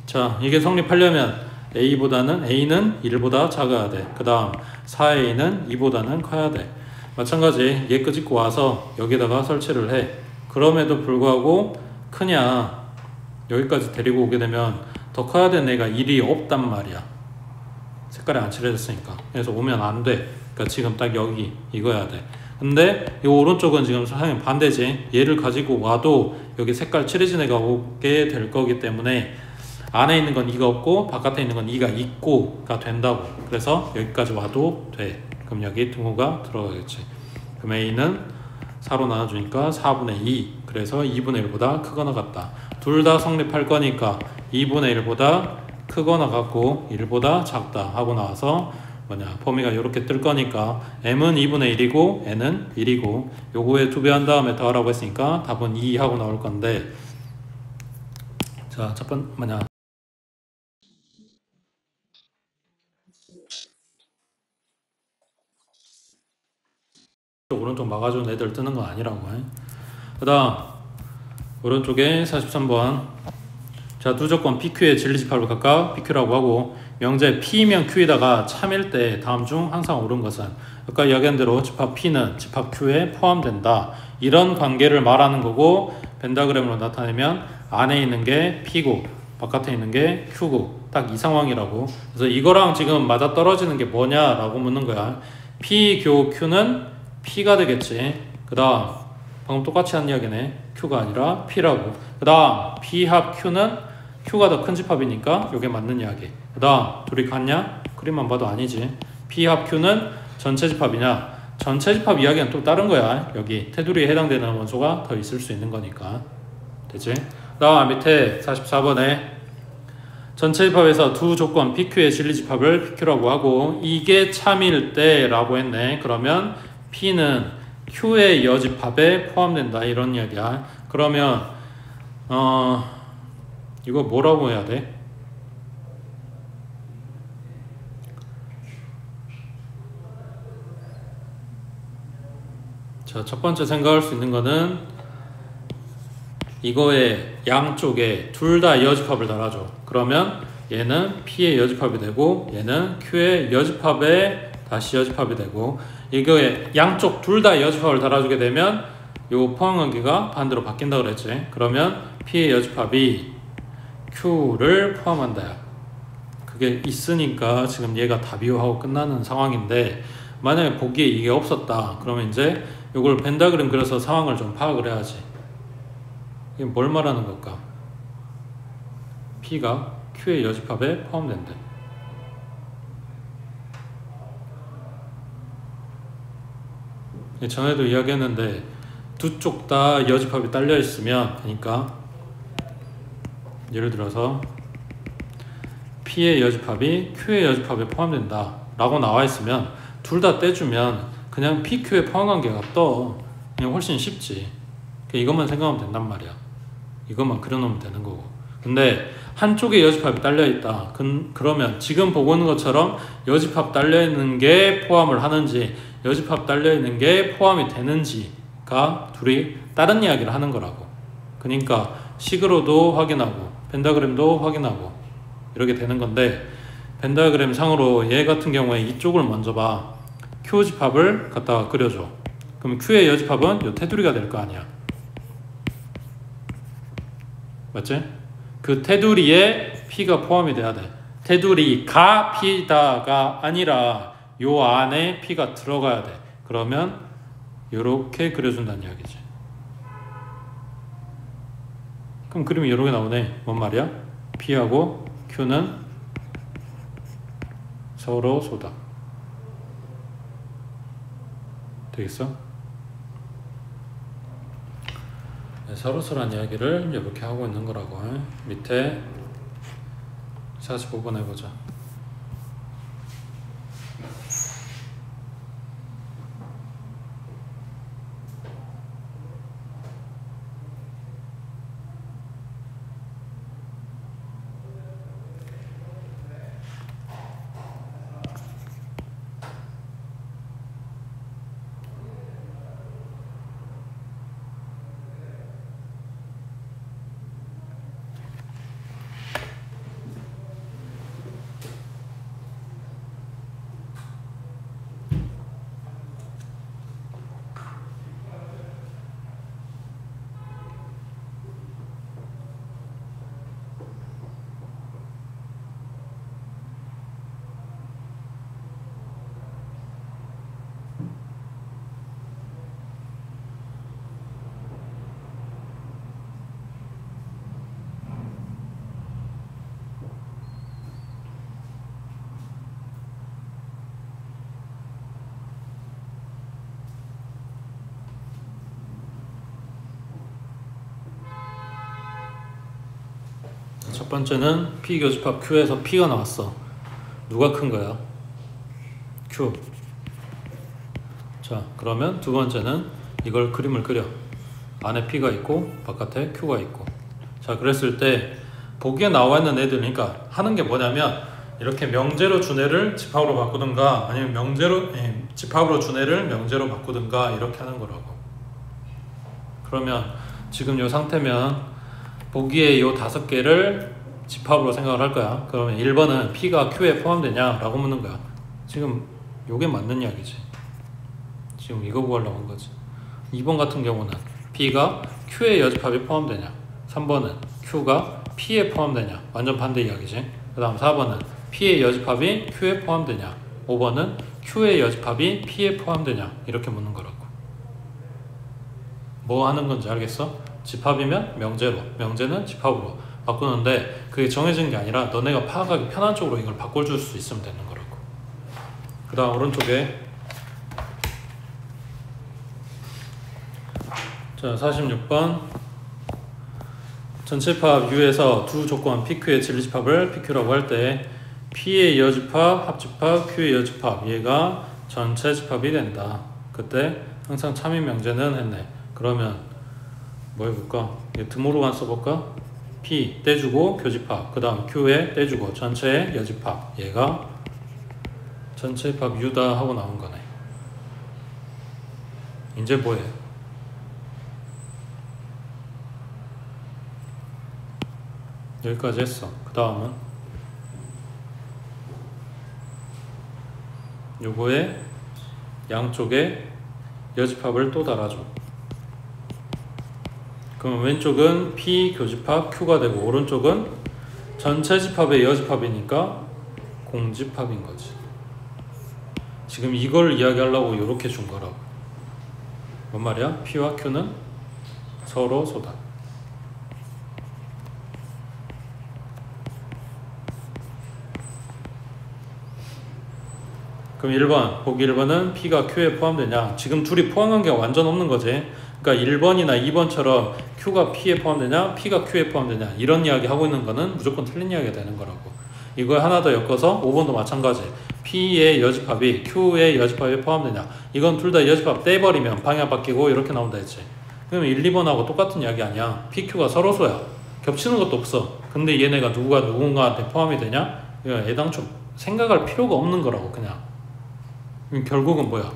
자, 이게 성립하려면 A는 1보다 작아야 돼. 그 다음 4A는 2보다는 커야 돼. 마찬가지 얘 끄집고 와서 여기다가 설치를 해. 그럼에도 불구하고 크냐, 여기까지 데리고 오게 되면 더 커야 되는 애가 1이 없단 말이야. 색깔이 안 칠해졌으니까. 그래서 오면 안 돼. 그러니까 지금 딱 여기 이거야 돼. 근데 이 오른쪽은 지금 상황이 반대지. 얘를 가지고 와도 여기 색깔 칠해진 애가 오게 될 거기 때문에 안에 있는 건 2가 없고 바깥에 있는 건 2가 있고가 된다고. 그래서 여기까지 와도 돼. 그럼 여기 등호가 들어가겠지. 그럼 A는 4로 나눠주니까 4분의 2. 그래서 2분의 1보다 크거나 같다. 둘 다 성립할 거니까 2분의 1보다 크거나 같고 1보다 작다 하고 나와서 뭐냐, 범위가 이렇게 뜰 거니까 M은 2분의 1이고 N은 1이고 요거에 2배 한 다음에 더하라고 했으니까 답은 2 하고 나올 건데, 자, 첫 번째 뭐냐, 오른쪽 막아준 애들 뜨는 건 아니라고. 그 다음 오른쪽에 43번. 자, 두 조건 PQ의 진리집합을 각각 PQ라고 하고, 명제 P면 Q에다가 참일 때 다음 중 항상 옳은 것은, 아까 이야기한 대로 집합 P는 집합 Q에 포함된다, 이런 관계를 말하는 거고, 벤다그램으로 나타내면 안에 있는 게 P고 바깥에 있는 게 Q고 딱 이 상황이라고. 그래서 이거랑 지금 맞아떨어지는 게 뭐냐라고 묻는 거야. P 교 Q는 P가 되겠지. 그 다음 방금 똑같이 한 이야기네. Q가 아니라 P라고. 그 다음 P 합 Q는 Q가 더 큰 집합이니까 이게 맞는 이야기. 그 다음 둘이 같냐? 그림만 봐도 아니지. P 합 Q는 전체 집합이냐? 전체 집합 이야기는 또 다른 거야. 여기 테두리에 해당되는 원소가 더 있을 수 있는 거니까. 되지? 그 다음 밑에 44번에 전체 집합에서 두 조건 PQ의 진리집합을 PQ라고 하고, 이게 참일 때 라고 했네. 그러면 P는 Q의 여집합에 포함된다 이런 이야기야. 그러면 이거 뭐라고 해야 돼? 자, 첫 번째 생각할 수 있는 거는 이거의 양쪽에 둘 다 여집합을 달아줘. 그러면 얘는 P의 여집합이 되고 얘는 Q의 여집합에 다시 여집합이 되고, 이거의 양쪽 둘 다 여집합을 달아주게 되면 요 포함관계가 반대로 바뀐다 그랬지. 그러면 P의 여집합이 Q를 포함한다. 그게 있으니까 지금 얘가 답이요 하고 끝나는 상황인데, 만약에 보기에 이게 없었다 그러면 이제 요걸 벤다그램 그려서 상황을 좀 파악을 해야지. 이게 뭘 말하는 걸까? P가 Q의 여집합에 포함된대. 전에도 이야기했는데 두 쪽 다 여집합이 딸려 있으면, 그러니까 예를 들어서 P의 여집합이 Q의 여집합에 포함된다 라고 나와 있으면 둘 다 떼주면 그냥 PQ의 포함관계가 떠. 그냥 훨씬 쉽지. 이것만 생각하면 된단 말이야. 이것만 그려놓으면 되는 거고. 근데 한쪽에 여집합이 딸려있다. 그러면 지금 보고 있는 것처럼 여집합 딸려있는 게 포함을 하는지 여집합 딸려있는 게 포함이 되는지가 둘이 다른 이야기를 하는 거라고. 그러니까 식으로도 확인하고 벤다그램도 확인하고 이렇게 되는 건데, 벤다그램 상으로 얘 같은 경우에 이쪽을 먼저 봐. Q 집합을 갖다가 그려줘. 그럼 Q의 여집합은 요 테두리가 될 거 아니야. 맞지? 그 테두리에 P가 포함이 돼야 돼. 테두리가 P다가 아니라 요 안에 P가 들어가야 돼. 그러면 요렇게 그려준다는 이야기지. 그럼 그림이 요렇게 나오네. 뭔 말이야? P하고 Q는 서로 소다. 되겠어? 네, 서로서란 이야기를 이렇게 하고 있는 거라고. 밑에 45번 해보자. 번째는 P 교집합 Q에서 P가 나왔어. 누가 큰 거야? Q. 자, 그러면 두 번째는 이걸 그림을 그려. 안에 P가 있고 바깥에 Q가 있고. 자, 그랬을 때 보기에 나와 있는 애들, 그러니까 하는 게 뭐냐면 이렇게 명제로 준 애를 집합으로 바꾸든가 아니면 집합으로 준 애를 명제로 바꾸든가 이렇게 하는 거라고. 그러면 지금 이 상태면 보기에 이 5개를 집합으로 생각을 할 거야. 그러면 1번은 P가 Q에 포함되냐 라고 묻는 거야. 지금 요게 맞는 이야기지. 지금 이거 구하려고 한 거지. 2번 같은 경우는 P가 Q의 여집합에 포함되냐, 3번은 Q가 P에 포함되냐, 완전 반대 이야기지. 그 다음 4번은 P의 여집합이 Q에 포함되냐, 5번은 Q의 여집합이 P에 포함되냐 이렇게 묻는 거라고. 뭐 하는 건지 알겠어? 집합이면 명제로, 명제는 집합으로 바꾸는데 그게 정해진 게 아니라 너네가 파악하기 편한 쪽으로 이걸 바꿔줄 수 있으면 되는 거라고. 그 다음 오른쪽에 자 46번 전체집합 U에서 두 조건 PQ의 진리집합을 PQ라고 할 때 P의 여집합, 합집합, Q의 여집합 얘가 전체 집합이 된다. 그때 항상 참인 명제는 했네. 그러면 뭐 해볼까? 드모로만 써볼까? P 떼주고 교집합, 그 다음 Q에 떼주고 전체의 여집합 얘가 전체 집합 U다 하고 나온 거네. 이제 뭐해? 여기까지 했어. 그 다음은 요거에 양쪽에 여집합을 또 달아줘. 그럼 왼쪽은 P 교집합 Q가 되고 오른쪽은 전체 집합의 여집합이니까 공집합인 거지. 지금 이걸 이야기하려고 이렇게 준 거라고. 뭔 말이야? P와 Q는 서로 소다. 그럼 1번, 보기 1번은 P가 Q에 포함되냐? 지금 둘이 포함한 게 완전 없는 거지. 그러니까 1번이나 2번처럼 Q가 P에 포함되냐, P가 Q에 포함되냐 이런 이야기 하고 있는 거는 무조건 틀린 이야기가 되는 거라고. 이걸 하나 더 엮어서 5번도 마찬가지. P의 여집합이 Q의 여집합에 포함되냐. 이건 둘 다 여집합 떼버리면 방향 바뀌고 이렇게 나온다 했지. 그러면 1, 2번하고 똑같은 이야기 아니야. P, Q가 서로소야. 겹치는 것도 없어. 근데 얘네가 누가 누군가한테 포함이 되냐? 이거 애당초 생각할 필요가 없는 거라고 그냥. 결국은 뭐야?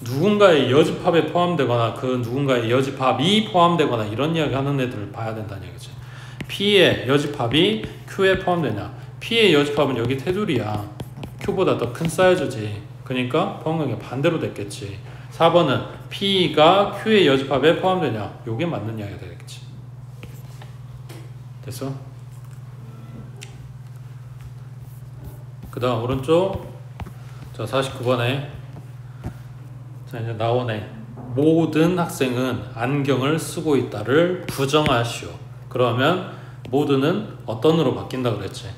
누군가의 여집합에 포함되거나 그 누군가의 여집합이 포함되거나 이런 이야기 하는 애들을 봐야 된다는 얘기지. P의 여집합이 Q에 포함되냐? P의 여집합은 여기 테두리야. Q보다 더 큰 사이즈지. 그러니까 포함관계가 반대로 됐겠지. 4번은 P가 Q의 여집합에 포함되냐? 요게 맞는 이야기가 되겠지. 됐어? 그 다음 오른쪽 자 49번에 자 이제 나오네. 모든 학생은 안경을 쓰고 있다를 부정하시오. 그러면 모든은 어떤으로 바뀐다 그랬지?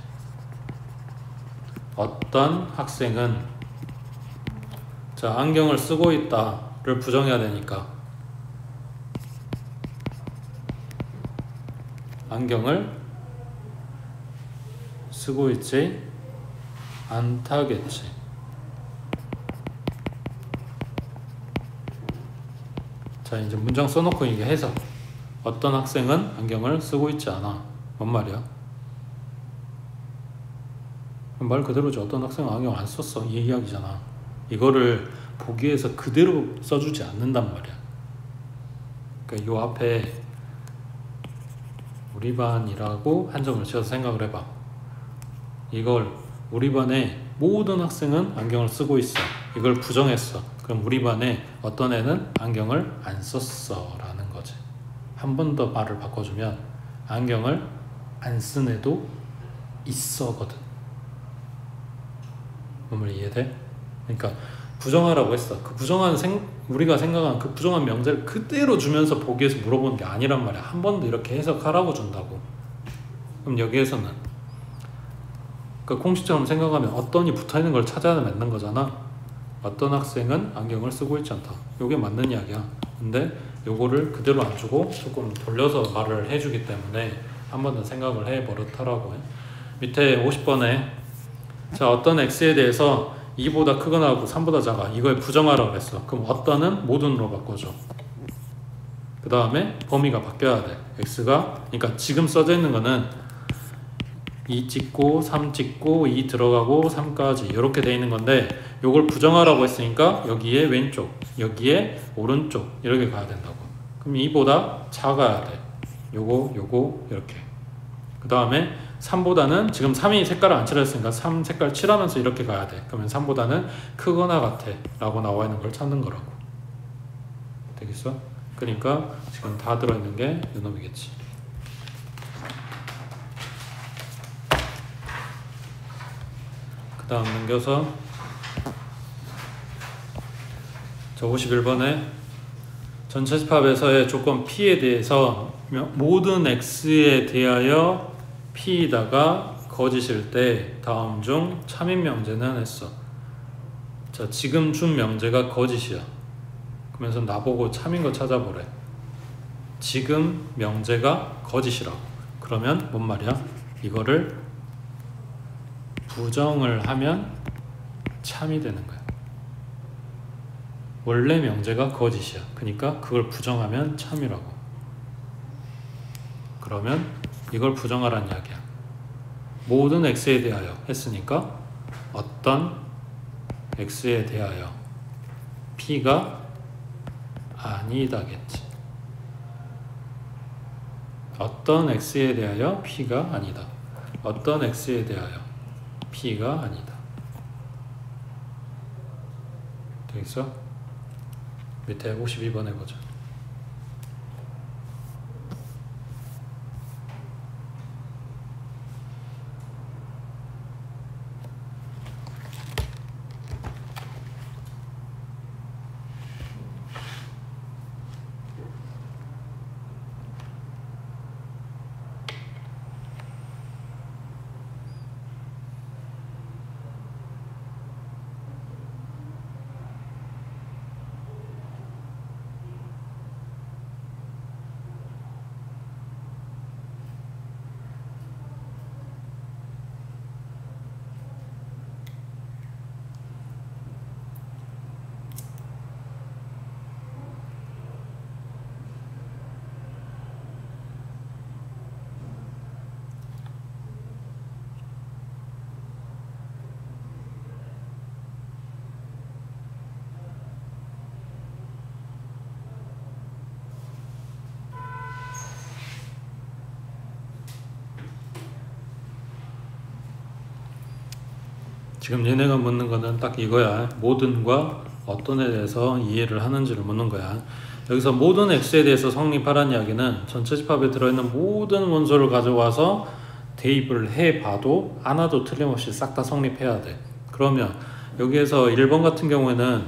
어떤 학생은 자 안경을 쓰고 있다를 부정해야 되니까 안경을 쓰고 있지 않다겠지. 자 이제 문장 써놓고 이게 해석. 어떤 학생은 안경을 쓰고 있지 않아. 뭔 말이야? 말 그대로지. 어떤 학생은 안경 안 썼어. 이 이야기잖아. 이거를 보기에서 그대로 써주지 않는단 말이야. 그러니까 요 앞에 우리 반이라고 한정을 지어서 생각을 해봐. 이걸 우리 반에 모든 학생은 안경을 쓰고 있어. 이걸 부정했어. 그럼 우리 반에 어떤 애는 안경을 안 썼어 라는 거지. 한 번 더 말을 바꿔주면 안경을 안 쓴 애도 있어거든. 뭔 말 이해돼? 그러니까 부정하라고 했어. 그 부정한 우리가 생각한 그 부정한 명제를 그대로 주면서 보기에서 물어보는 게 아니란 말이야. 한 번 더 이렇게 해석하라고 준다고. 그럼 여기에서는 그 공식처럼 생각하면 어떤이 붙어있는 걸 찾아야 맞는 거잖아. 어떤 학생은 안경을 쓰고 있지 않다. 요게 맞는 이야기야. 근데 요거를 그대로 안 주고 조금 돌려서 말을 해주기 때문에 한 번 더 생각을 해 버릇하라고. 밑에 50번에 자 어떤 x에 대해서 2보다 크거나 하고 3보다 작아 이거에 부정하라고 그랬어. 그럼 어떤은 모든으로 바꿔줘. 그 다음에 범위가 바뀌어야 돼. x가 그러니까 지금 써져 있는 거는 2 찍고 3 찍고 2 들어가고 3까지 이렇게 돼 있는 건데 요걸 부정하라고 했으니까 여기에 왼쪽 여기에 오른쪽 이렇게 가야 된다고. 그럼 2보다 작아야 돼. 요거 이렇게. 그 다음에 3보다는 지금 3이 색깔을 안 칠했으니까 3 색깔 칠하면서 이렇게 가야 돼. 그러면 3보다는 크거나 같아 라고 나와 있는 걸 찾는 거라고. 되겠어? 그러니까 지금 다 들어있는 게 요놈이겠지. 그 다음 넘겨서 저 51번에 전체 집합에서의 조건 P에 대해서 모든 X에 대하여 P이다가 거짓일 때 다음 중 참인 명제는 했어. 자 지금 준 명제가 거짓이야. 그러면서 나보고 참인 거 찾아보래. 지금 명제가 거짓이라고. 그러면 뭔 말이야? 이거를 부정을 하면 참이 되는 거야. 원래 명제가 거짓이야. 그러니까 그걸 부정하면 참이라고. 그러면 이걸 부정하라는 이야기야. 모든 x에 대하여 했으니까 어떤 x에 대하여 p가 아니다겠지. 어떤 x에 대하여 p가 아니다. 어떤 x에 대하여 p가 아니다. 되겠어? 밑에 52번 해보자. 지금 얘네가 묻는 거는 딱 이거야. 모든과 어떤에 대해서 이해를 하는지를 묻는 거야. 여기서 모든 x에 대해서 성립하라는 이야기는 전체 집합에 들어있는 모든 원소를 가져와서 대입을 해봐도 하나도 틀림없이 싹 다 성립해야 돼. 그러면 여기에서 1번 같은 경우에는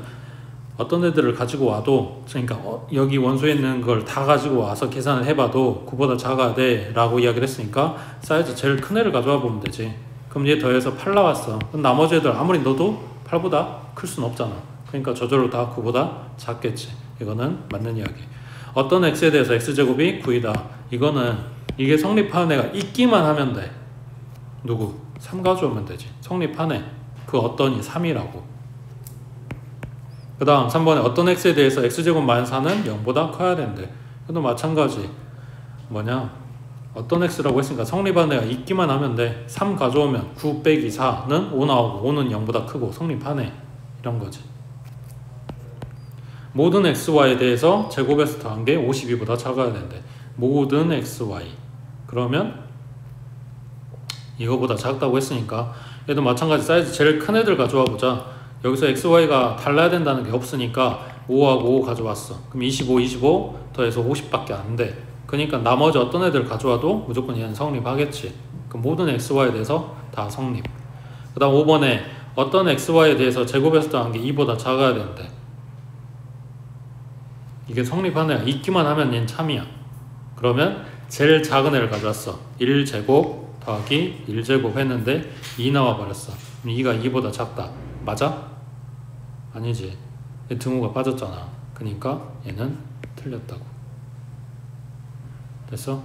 어떤 애들을 가지고 와도 그러니까 여기 원소에 있는 걸 다 가지고 와서 계산을 해봐도 9보다 작아야 돼 라고 이야기를 했으니까 사이즈 제일 큰 애를 가져와 보면 되지. 그럼 얘 더해서 8 나왔어. 그럼 나머지 애들 아무리 넣어도 8보다 클 수는 없잖아. 그러니까 저절로 다 9보다 작겠지. 이거는 맞는 이야기. 어떤 x에 대해서 x제곱이 9이다. 이거는 이게 성립하는 애가 있기만 하면 돼. 누구? 3 가져오면 되지. 성립한 애. 그 어떤이 3이라고. 그 다음 3번에 어떤 x에 대해서 x제곱 마이너스 4는 0보다 커야 된대. 그것도 마찬가지. 뭐냐? 어떤 x라고 했으니까 성립한 애가 있기만 하면 돼. 3 가져오면 9 빼기 4는 5 나오고 5는 0보다 크고 성립한 애. 이런 거지. 모든 xy에 대해서 제곱에서 더한 게 52보다 작아야 된대. 모든 xy. 그러면 이거보다 작다고 했으니까 얘도 마찬가지 사이즈 제일 큰 애들 가져와 보자. 여기서 xy가 달라야 된다는 게 없으니까 5하고 5 가져왔어. 그럼 25, 25 더해서 50밖에 안 돼. 그러니까 나머지 어떤 애들 가져와도 무조건 얘는 성립하겠지. 그럼 모든 xy에 대해서 다 성립. 그 다음 5번에 어떤 xy에 대해서 제곱에서 더한 게 2보다 작아야 된대. 이게 성립하는 애가 있기만 하면 얘는 참이야. 그러면 제일 작은 애를 가져왔어. 1제곱 더하기 1제곱 했는데 2 나와버렸어. 그럼 2가 2보다 작다. 맞아? 아니지. 얘 등호가 빠졌잖아. 그러니까 얘는 틀렸다고. 됐어?